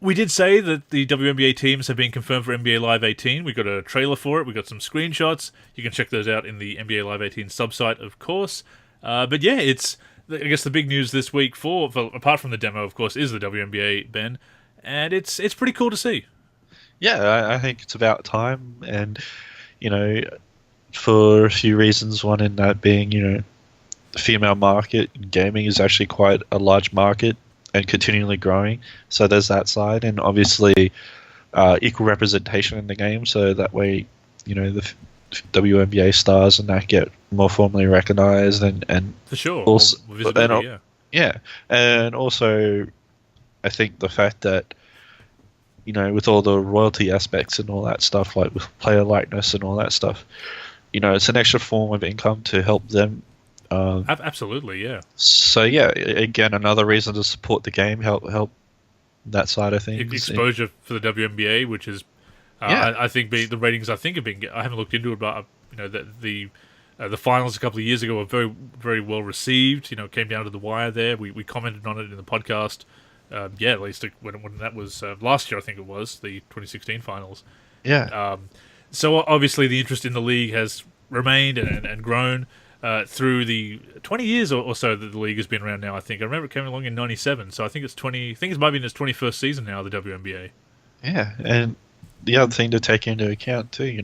We did say that the WNBA teams have been confirmed for NBA Live 18. We got a trailer for it. We got some screenshots. You can check those out in the NBA Live 18 subsite, of course. But yeah, I guess the big news this week for apart from the demo, of course, is the WNBA, Ben, and it's pretty cool to see. Yeah, I think it's about time, and you know, for a few reasons. One in that being, the female market in gaming is actually quite a large market and continually growing. So there's that side, and obviously equal representation in the game. So that way, the WNBA stars and that get more formally recognized, and For sure. also, More visibility, yeah. yeah, and also I think the fact that with all the royalty aspects and all that stuff, like with player likeness and all that stuff, it's an extra form of income to help them. Absolutely, yeah. So yeah, again, another reason to support the game, help that side of things. Exposure for the WNBA, which is, Yeah. I think, the ratings I think have been. I haven't looked into it, but the finals a couple of years ago were very, very well received. It came down to the wire there. We commented on it in the podcast. Yeah, at least when that was last year, I think it was the 2016 finals. Yeah. So obviously the interest in the league has remained and grown through the 20 years or so that the league has been around now. I think I remember it came along in '97, so I think it's 20. I think it might be in its 21st season now. The WNBA. Yeah, and the other thing to take into account too,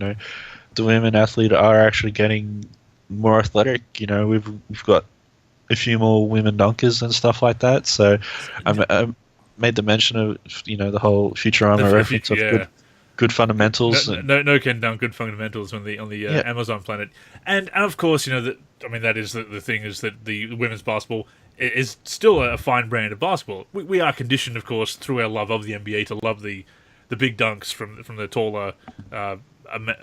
the women athlete are actually getting more athletic. We've got a few more women dunkers and stuff like that. So I made the mention of the whole Futurama reference of Yeah. good fundamentals. No Ken Dunk, good fundamentals on the Yeah. Amazon planet, and of course that is the thing is that the women's basketball is still a fine brand of basketball. We are conditioned, of course, through our love of the NBA to love the big dunks from the taller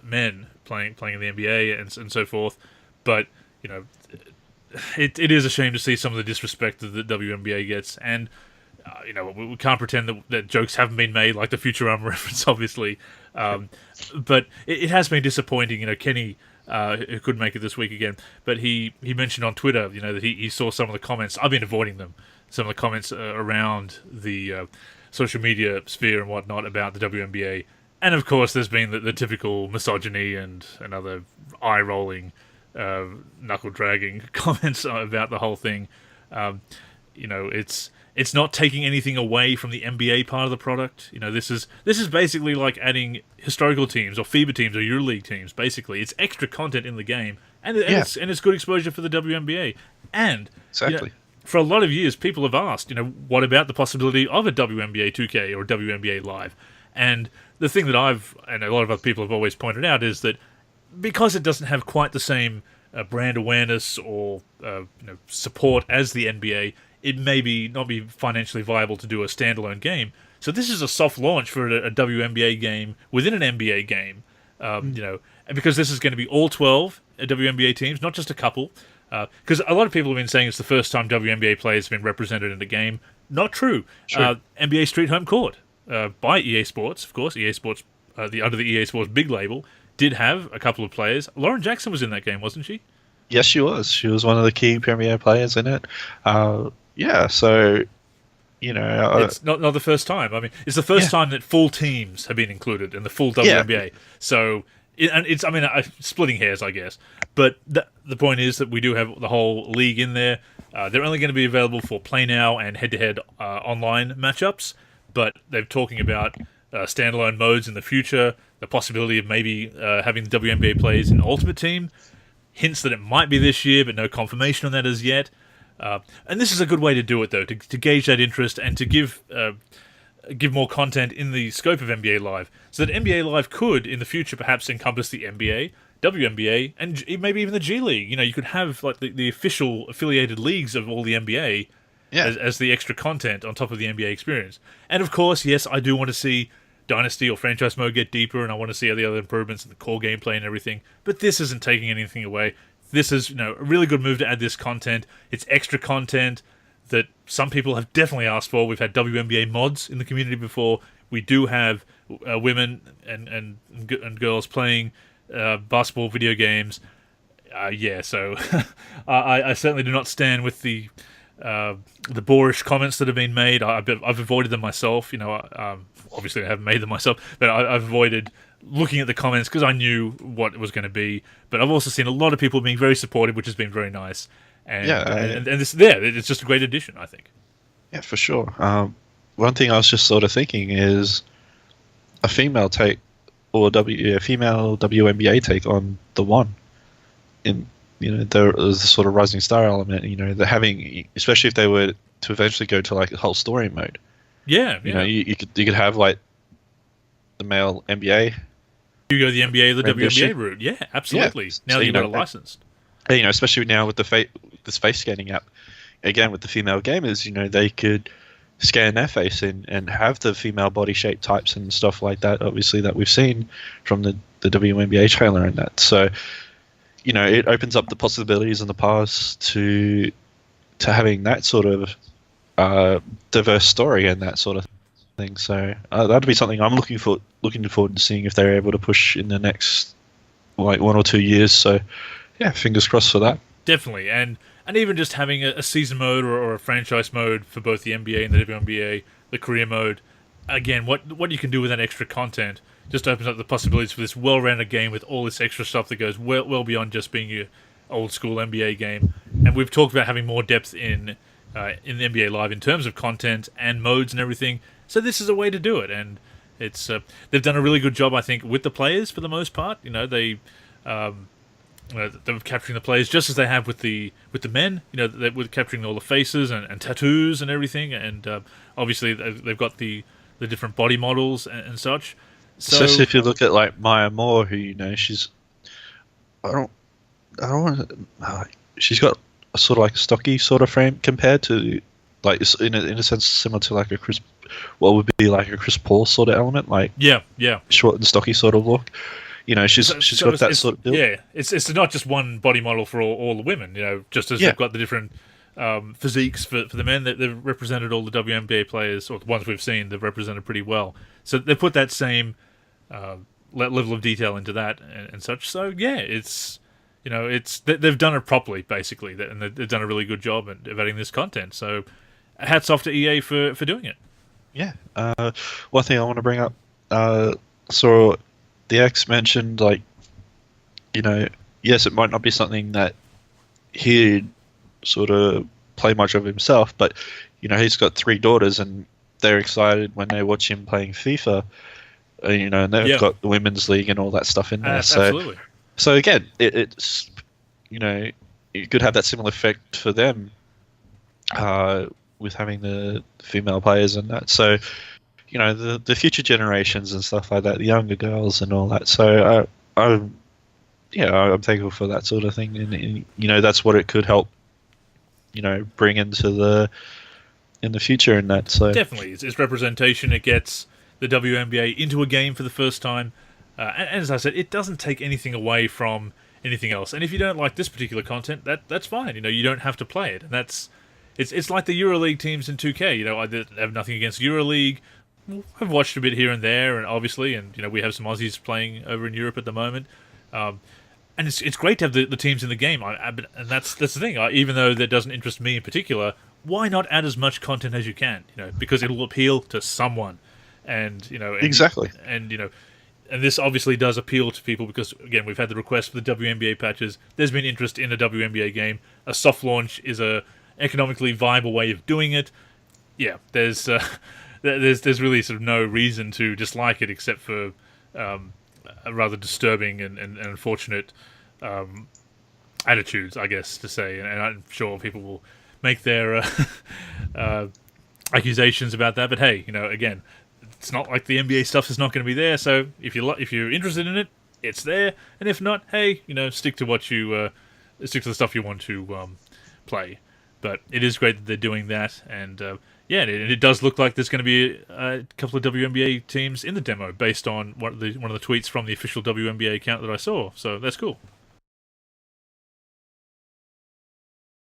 men playing in the NBA and so forth, but it is a shame to see some of the disrespect that the WNBA gets, and we can't pretend that jokes haven't been made, like the Futurama reference, obviously. But it has been disappointing. Kenny, who couldn't make it this week again, but he mentioned on Twitter, that he saw some of the comments. I've been avoiding them. Some of the comments around the social media sphere and whatnot about the WNBA. And of course, there's been the typical misogyny and other eye-rolling, knuckle-dragging comments about the whole thing. It's not taking anything away from the NBA part of the product. This is basically like adding historical teams or FIBA teams or EuroLeague teams. Basically, it's extra content in the game, and it's good exposure for the WNBA. And Exactly. for a lot of years, people have asked, what about the possibility of a WNBA 2K or a WNBA Live? And the thing that I've and a lot of other people have always pointed out is that because it doesn't have quite the same brand awareness or support as the NBA, it may not be financially viable to do a standalone game. So this is a soft launch for a WNBA game within an NBA game, and because this is going to be all 12 WNBA teams, not just a couple. Because a lot of people have been saying it's the first time WNBA players have been represented in a game. Not true. NBA Street Home Court by EA Sports, of course. EA Sports, under the EA Sports big label, did have a couple of players. Lauren Jackson was in that game, wasn't she? Yes, she was. She was one of the key premier players in it. Yeah, so It's not the first time. I mean, it's the first time that full teams have been included in the full WNBA. So, I'm splitting hairs, I guess. But the point is that we do have the whole league in there. They're only going to be available for play now and head-to-head online matchups. But they're talking about standalone modes in the future. The possibility of maybe having the WNBA players in Ultimate Team. Hints that it might be this year, but no confirmation on that as yet. And this is a good way to do it, though, to gauge that interest and to give more content in the scope of NBA Live, so that NBA Live could, in the future, perhaps encompass the NBA, WNBA, and maybe even the G League. You could have like the official affiliated leagues of all the NBA as the extra content on top of the NBA experience. And of course, yes, I do want to see Dynasty or franchise mode get deeper, and I want to see the other improvements in the core gameplay and everything. But this isn't taking anything away. This is a really good move to add this content. It's extra content that some people have definitely asked for. We've had WNBA mods in the community before. We do have women and girls playing basketball video games. So I certainly do not stand with the the boorish comments that have been made. I've avoided them myself. Obviously I haven't made them myself, but I've avoided looking at the comments because I knew what it was going to be. But I've also seen a lot of people being very supportive, which has been very nice. And it's just a great addition, I think. Yeah, for sure. One thing I was just sort of thinking is a female take or a female WNBA take on the one. There's the sort of rising star element. They're having, especially if they were to eventually go to like a whole story mode. Yeah, you could have like the male NBA. You go the NBA, the WNBA route. Yeah, absolutely. Yeah. Now that you've got it licensed. Especially now with this face scanning app, again with the female gamers, they could scan their face and have the female body shape types and stuff like that. Obviously, that we've seen from the WNBA trailer and that. So, it opens up the possibilities in the past to having that sort of diverse story and that sort of thing. So that'd be something I'm looking forward to seeing if they're able to push in the next 1 or 2 years. So yeah, fingers crossed for that. Definitely, and even just having a season mode or a franchise mode for both the NBA and the WNBA, the career mode. Again, what you can do with that extra content just opens up the possibilities for this well-rounded game with all this extra stuff that goes well beyond just being your old school NBA game. And we've talked about having more depth in the NBA Live in terms of content and modes and everything. So this is a way to do it, and it's they've done a really good job, I think, with the players for the most part. They're capturing the players just as they have with the men. They're capturing all the faces and tattoos and everything, and obviously they've got the different body models and such. So, especially if you look at like Maya Moore, who she's she's got a sort of like a stocky sort of frame compared to like in a sense similar to like what would be like a Chris Paul sort of element, like yeah, short and stocky sort of look. She's got that sort of build. Yeah, it's not just one body model for all the women. Just as they've got the different physiques for the men, they've represented all the WNBA players, or the ones we've seen, they've represented pretty well. So they put that same level of detail into that and such. So yeah, it's they've done it properly basically, and they've done a really good job of adding this content. So hats off to EA for doing it. Yeah. One thing I want to bring up, so the X mentioned, like, yes, it might not be something that he'd sort of play much of himself, but he's got 3 daughters and they're excited when they watch him playing FIFA, and they've got the women's league and all that stuff in there. Absolutely. So again, it's it could have that similar effect for them with having the female players and that. So the future generations and stuff like that, the younger girls and all that. So I'm thankful for that sort of thing, and that's what it could help bring into in the future and that. So definitely, it's representation. It gets the WNBA into a game for the first time, and as I said, it doesn't take anything away from anything else. And if you don't like this particular content, that's fine. You don't have to play it, and that's it's like the EuroLeague teams in 2K. I have nothing against EuroLeague. I've watched a bit here and there, and obviously, and we have some Aussies playing over in Europe at the moment, and it's great to have the teams in the game. And that's the thing. Even though that doesn't interest me in particular, why not add as much content as you can? Because it'll appeal to someone, and exactly, and this obviously does appeal to people because again, we've had the request for the WNBA patches. There's been interest in a WNBA game. A soft launch is a economically viable way of doing it. Yeah, there's really sort of no reason to dislike it except for a rather disturbing and unfortunate attitudes, I guess, to say. And I'm sure people will make their accusations about that. But hey, again, it's not like the NBA stuff is not going to be there. So if you're interested in it, it's there. And if not, hey, stick to what you stick to the stuff you want to play. But it is great that they're doing that, and it does look like there's going to be a couple of WNBA teams in the demo based on one of the tweets from the official WNBA account that I saw. So that's cool.